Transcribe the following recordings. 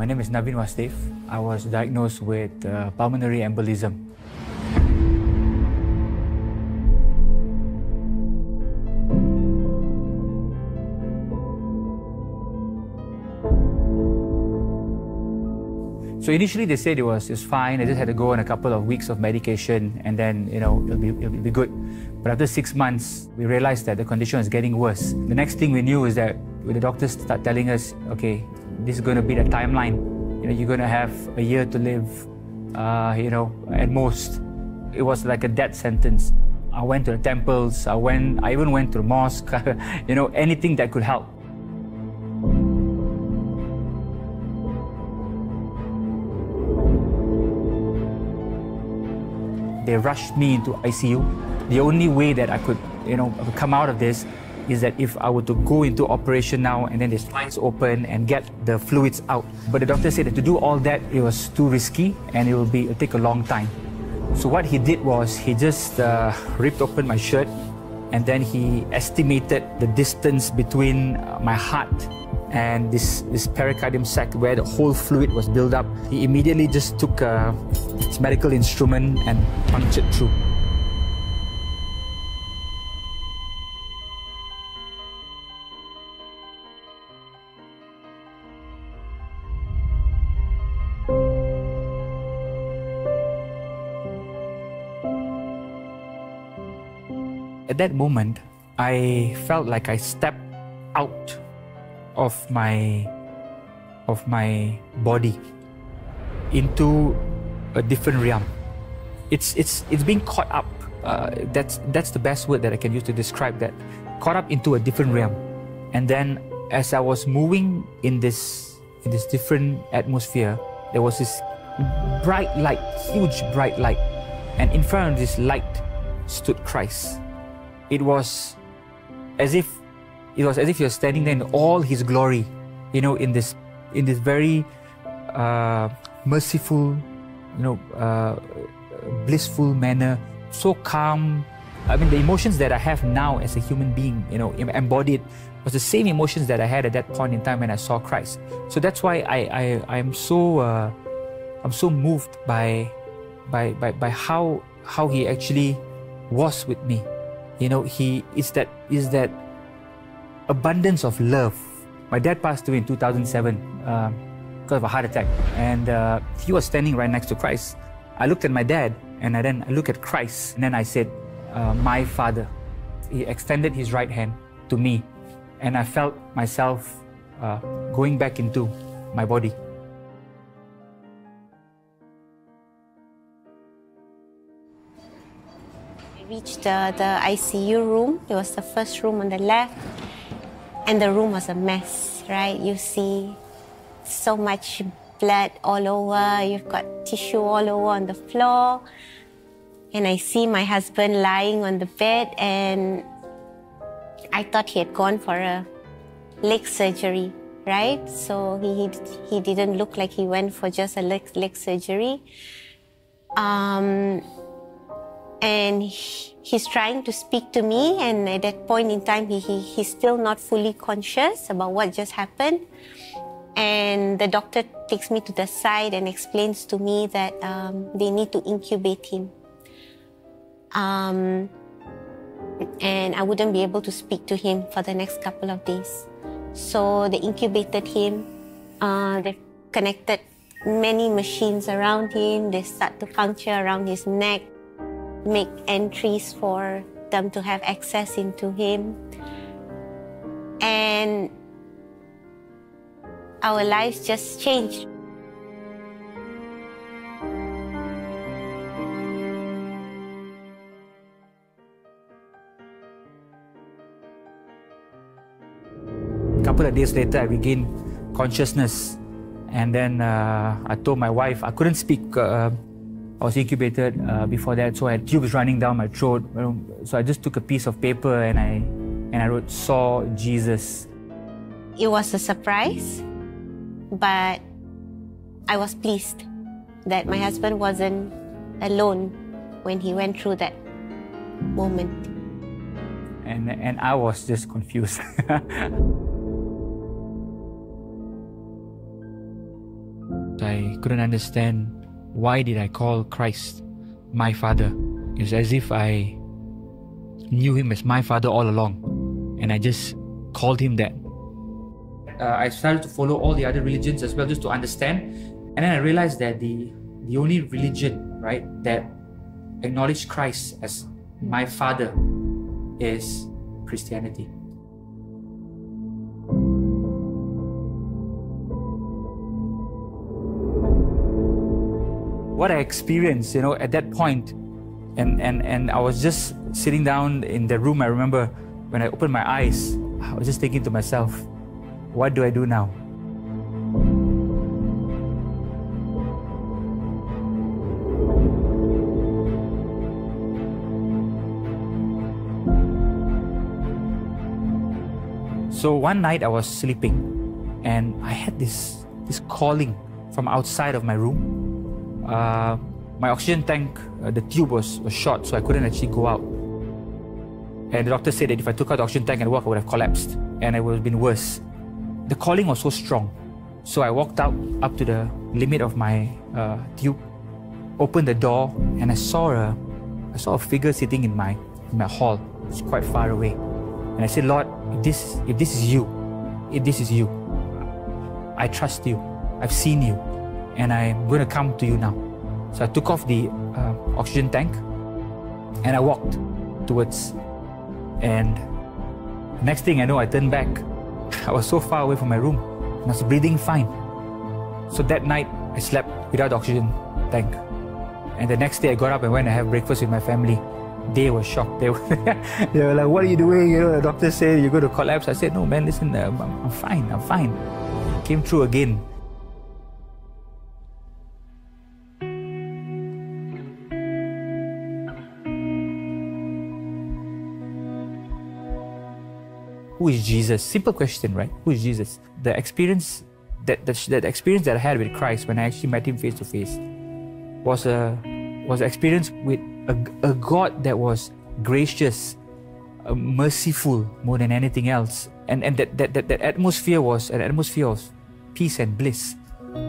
name is Naveen Wasdev. I was diagnosed with pulmonary embolism. So initially they said it's fine. I just had to go on a couple of weeks of medication and then, it'll be good. But after 6 months, we realized that the condition was getting worse. The next thing we knew is that the doctors start telling us, okay, this is going to be the timeline. You're going to have a year to live, at most. It was like a death sentence. I went to the temples, I even went to the mosque, anything that could help. They rushed me into ICU. The only way that I could, come out of this is that if I were to go into operation now and then the spines open and get the fluids out. But the doctor said that to do all that, it was too risky and it'll take a long time. So what he did was he just ripped open my shirt and then he estimated the distance between my heart and this pericardium sac where the whole fluid was built up. He immediately just took his medical instrument and punctured through. At that moment, I felt like I stepped out of my body into a different realm. It's being caught up. That's the best word that I can use to describe that. Caught up into a different realm. And then as I was moving in this different atmosphere, there was this bright light, huge bright light. And in front of this light stood Christ. It was as if you're standing there in all His glory, in this very merciful, blissful manner, so calm. I mean, the emotions that I have now as a human being, embodied, was the same emotions that I had at that point in time when I saw Christ. So that's why I'm so moved by how He actually was with me. He is that abundance of love. My dad passed away in 2007 because of a heart attack, and he was standing right next to Christ. I looked at my dad, and then I looked at Christ, and then I said, "My Father." He extended His right hand to me, and I felt myself going back into my body. Reached the ICU room. It was the first room on the left, and the room was a mess, right? You see so much blood all over, you've got tissue all over on the floor, and I see my husband lying on the bed, and I thought he had gone for a leg surgery, right? So he didn't look like he went for just a leg surgery. And he's trying to speak to me, and at that point in time, he's still not fully conscious about what just happened. And the doctor takes me to the side and explains to me that they need to incubate him. And I wouldn't be able to speak to him for the next couple of days. So they incubated him. They connected many machines around him. They start to puncture around his neck, make entries for them to have access into him. And our lives just changed. A couple of days later, I regained consciousness, and then I told my wife I couldn't speak. I was incubated before that, so I had tubes running down my throat. So I just took a piece of paper and I wrote, "Saw Jesus." It was a surprise, but I was pleased that my husband wasn't alone when he went through that moment. And I was just confused. couldn't understand why did I call Christ my father. It's as if I knew him as my father all along, and I just called him that. I started to follow all the other religions as well, just to understand, and then I realized that the only religion, right, that acknowledged Christ as my father is Christianity. What I experienced, at that point, and I was just sitting down in the room. I remember when I opened my eyes, I was just thinking to myself, what do I do now? So one night I was sleeping, and I had this calling from outside of my room. My oxygen tank, the tube was short, so I couldn't actually go out. And the doctor said that if I took out the oxygen tank and walked, I would have collapsed, and it would have been worse. The calling was so strong, so I walked out up to the limit of my tube, opened the door, and I saw a figure sitting in my hall. It's quite far away, and I said, Lord, if this is you, I trust you. I've seen you, and I'm going to come to you now. So I took off the oxygen tank, and I walked towards. And next thing I know, I turned back. I was so far away from my room, and I was breathing fine. So that night, I slept without the oxygen tank. And the next day, I got up and went and have breakfast with my family. They were shocked. They were like, what are you doing? The doctor said you're going to collapse. I said, no, man, listen, I'm fine. Came through again. Who is Jesus? Simple question, right? Who is Jesus? The experience that I had with Christ when I actually met him face to face was an experience with a God that was gracious, merciful more than anything else, and that atmosphere was an atmosphere of peace and bliss.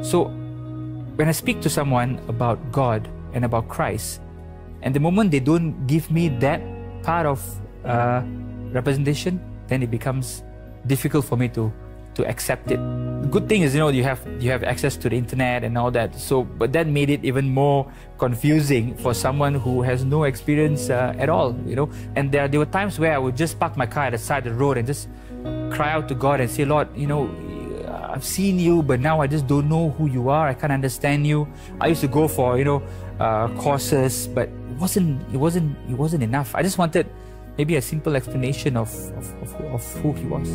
So when I speak to someone about God and about Christ, and the moment they don't give me that part of representation, then it becomes difficult for me to accept it. The good thing is, you have access to the internet and all that. So, but that made it even more confusing for someone who has no experience at all. And there were times where I would just park my car at the side of the road and just cry out to God and say, Lord, I've seen you, but now I just don't know who you are. I can't understand you. I used to go for courses, but it wasn't enough. I just wanted maybe a simple explanation of who he was.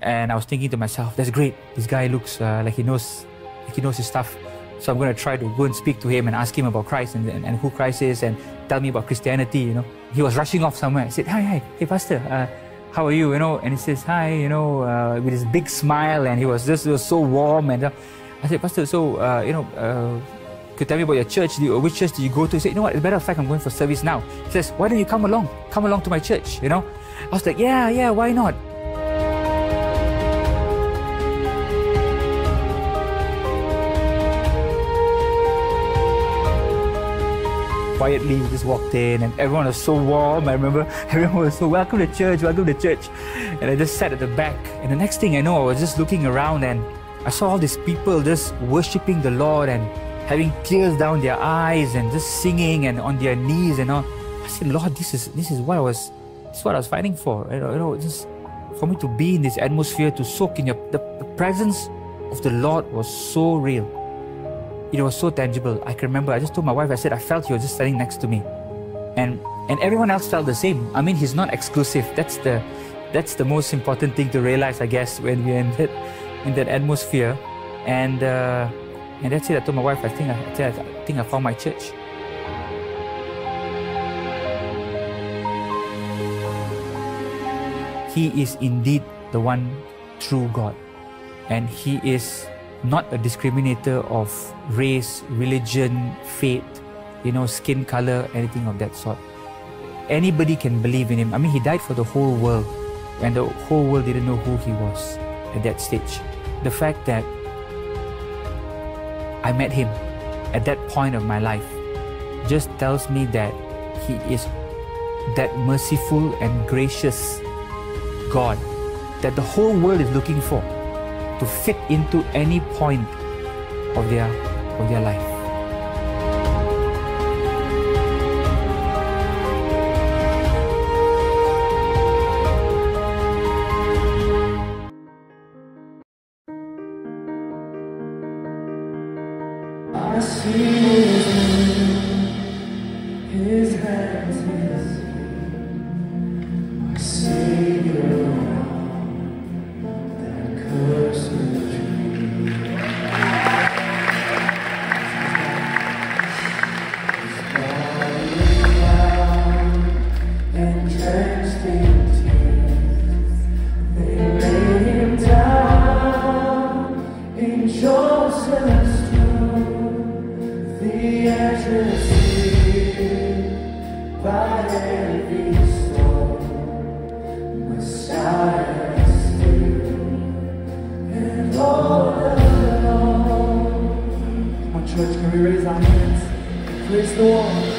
And I was thinking to myself, that's great. This guy looks like he knows his stuff. So I'm going to try to go and speak to him and ask him about Christ and who Christ is, and tell me about Christianity. He was rushing off somewhere. I said, hey, Pastor. How are you? And he says, hi, with his big smile, and he was so warm. And I said, Pastor, so, could you tell me about your church? Which church do you go to? He said, what, as a matter of fact, I'm going for service now. He says, why don't you come along to my church, I was like, yeah, why not? Quietly, we just walked in, and everyone was so warm. I remember everyone was so, welcome to church. And I just sat at the back. And the next thing I know, I was just looking around, and I saw all these people just worshiping the Lord and having tears down their eyes and just singing and on their knees and all. I said, Lord, this is what I was fighting for. Just for me to be in this atmosphere, to soak in the presence of the Lord was so real. It was so tangible. I can remember, I just told my wife, I said, I felt you were just standing next to me. And everyone else felt the same. I mean, he's not exclusive. That's the most important thing to realize, I guess, when we're in that atmosphere. And that's it. I told my wife, I think I found my church. He is indeed the one true God. And he is not a discriminator of race, religion, faith, skin color, anything of that sort. Anybody can believe in him. I mean, he died for the whole world, and the whole world didn't know who he was at that stage. The fact that I met him at that point of my life just tells me that he is that merciful and gracious God that the whole world is looking for to fit into any point of their life. I see his hands, his feet, my Savior, that cursed tree. His body bound and drenched in tears, they laid him down in Joseph's the entrance sealed by every storm, Messiah still and all alone. Our church, can we raise our hands? Praise the Lord.